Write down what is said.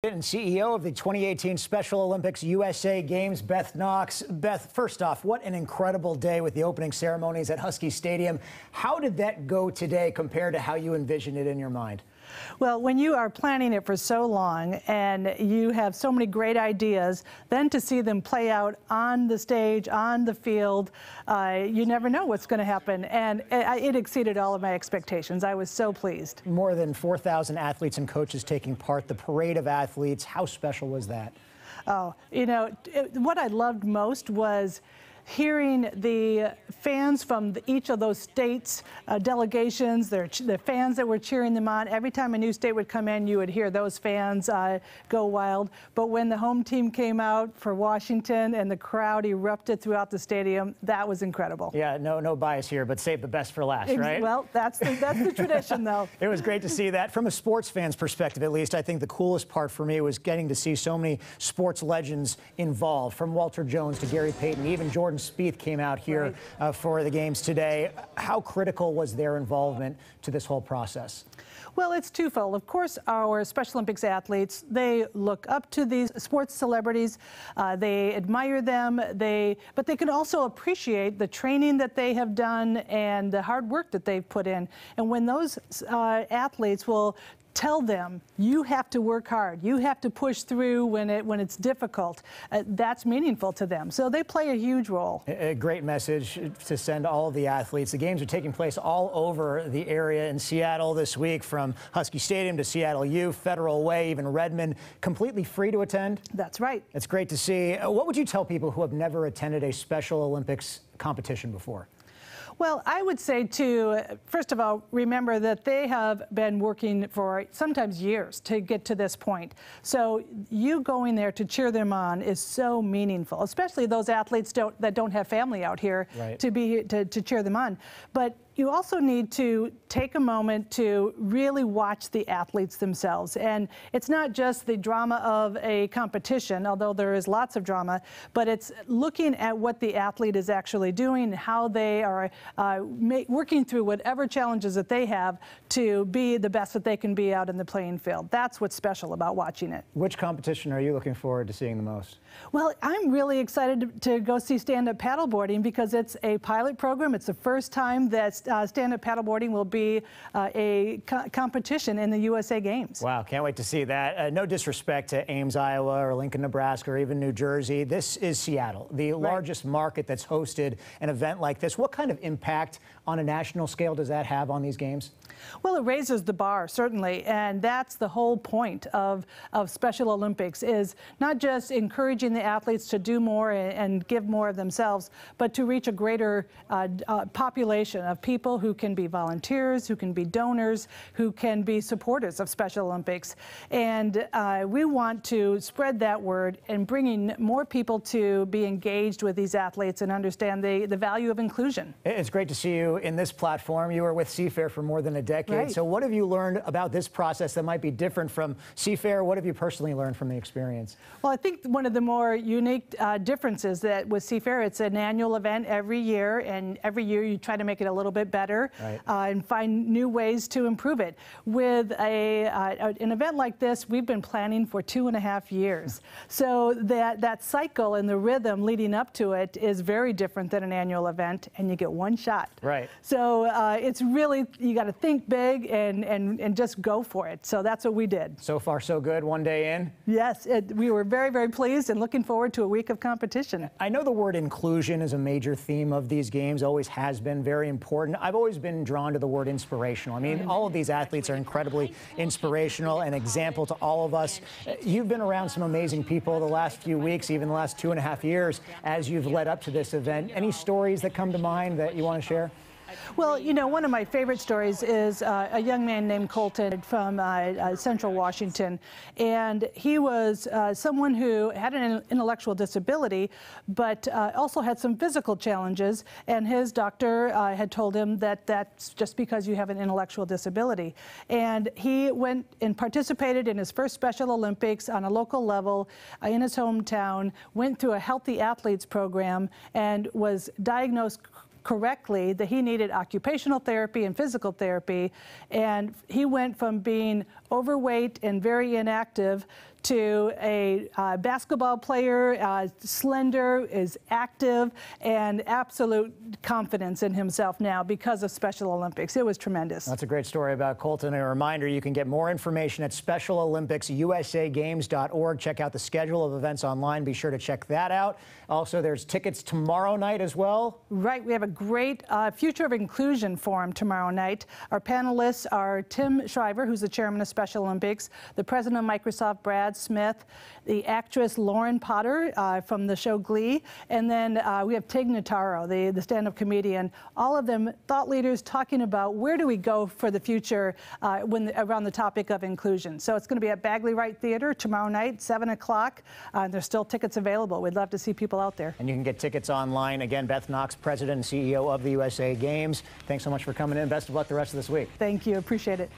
And CEO of the 2018 Special Olympics USA Games, Beth Knox. Beth, first off, what an incredible day with the opening ceremonies at Husky Stadium. How did that go today compared to how you envisioned it in your mind? Well, when you are planning it for so long and you have so many great ideas, then to see them play out on the stage, on the field, you never know what's going to happen. And it exceeded all of my expectations. I was so pleased. More than 4,000 athletes and coaches taking part, the parade of athletes. How special was that? Oh, you know, what I loved most was hearing the fans from each of those states, delegations, the fans that were cheering them on. Every time a new state would come in, you would hear those fans go wild. But when the home team came out for Washington and the crowd erupted throughout the stadium, that was incredible. Yeah, no bias here, but save the best for last, right? Well, that's the tradition, though. It was great to see that. From a sports fan's perspective, at least, I think the coolest part for me was getting to see so many sports legends involved, from Walter Jones to Gary Payton, even Jordan Spieth came out here for the games today. How critical was their involvement to this whole process? Well, it's twofold. Of course, our Special Olympics athletes, they look up to these sports celebrities. They admire them, but they can also appreciate the training that they have done and the hard work that they've put in. And when those athletes will tell them, you have to work hard, you have to push through when it's difficult, that's meaningful to them. So they play a huge role. A great message to send all of the athletes. The games are taking place all over the area in Seattle this week, from Husky Stadium to Seattle U, Federal Way, even Redmond, completely free to attend. That's right. It's great to see. What would you tell people who have never attended a Special Olympics competition before? Well, I would say, first of all, remember that they have been working for sometimes years to get to this point. So you going there to cheer them on is so meaningful, especially those athletes that don't have family out here, right, to cheer them on. But you also need to take a moment to really watch the athletes themselves. And it's not just the drama of a competition, although there is lots of drama, but it's looking at what the athlete is actually doing, how they are working through whatever challenges that they have to be the best that they can be out in the playing field. That's what's special about watching it. Which competition are you looking forward to seeing the most? Well, I'm really excited to go see stand-up paddleboarding because it's a pilot program. It's the first time that stand-up paddleboarding will be a competition in the USA Games. Wow, can't wait to see that. No disrespect to Ames, Iowa, or Lincoln, Nebraska, or even New Jersey. This is Seattle, the largest market that's hosted an event like this. What kind of impact on a national scale does that have on these games? Well, it raises the bar, certainly, and that's the whole point of Special Olympics, is not just encouraging the athletes to do more and give more of themselves, but to reach a greater population of people who can be volunteers, who can be donors, who can be supporters of Special Olympics. And we want to spread that word and bringing more people to be engaged with these athletes and understand the value of inclusion. It's great to see you in this platform. You were with Seafair for more than a decade. Right. So what have you learned about this process that might be different from Seafair? What have you personally learned from the experience? Well, I think one of the more unique differences that with Seafair, it's an annual event every year, and every year you try to make it a little bit better, right, and find new ways to improve it. With an event like this, we've been planning for 2.5 years. So that cycle and the rhythm leading up to it is very different than an annual event, and you get one shot. Right. So it's really, you got to think big and just go for it. So that's what we did. So far, so good. One day in? Yes, we were very, very pleased and looking forward to a week of competition. I know the word inclusion is a major theme of these games, always has been very important. I've always been drawn to the word inspirational. I mean, all of these athletes are incredibly inspirational, an example to all of us. You've been around some amazing people the last few weeks, even the last 2.5 years, as you've led up to this event. Any stories that come to mind that you want to share? Well, you know, one of my favorite stories is a young man named Colton from Central Washington, and he was someone who had an intellectual disability, but also had some physical challenges, and his doctor had told him that that's just because you have an intellectual disability. And he went and participated in his first Special Olympics on a local level in his hometown, went through a Healthy Athletes program, and was diagnosed correctly that he needed occupational therapy and physical therapy, and he went from being overweight and very inactive to a basketball player, slender, is active, and absolute confidence in himself now because of Special Olympics. It was tremendous. That's a great story about Colton. A reminder, you can get more information at SpecialOlympicsUSAGames.org. Check out the schedule of events online. Be sure to check that out. Also, there's tickets tomorrow night as well. Right. We have a great Future of Inclusion forum tomorrow night. Our panelists are Tim Shriver, who's the chairman of Special Olympics, the president of Microsoft, Brad Smith, the actress Lauren Potter from the show Glee, and then we have Tig Notaro, the stand-up comedian. All of them thought leaders talking about where do we go for the future around the topic of inclusion. So it's going to be at Bagley Wright Theater tomorrow night, 7 o'clock. There's still tickets available. We'd love to see people out there. And you can get tickets online. Again, Beth Knox, president and CEO of the USA Games. Thanks so much for coming in. Best of luck the rest of this week. Thank you. Appreciate it.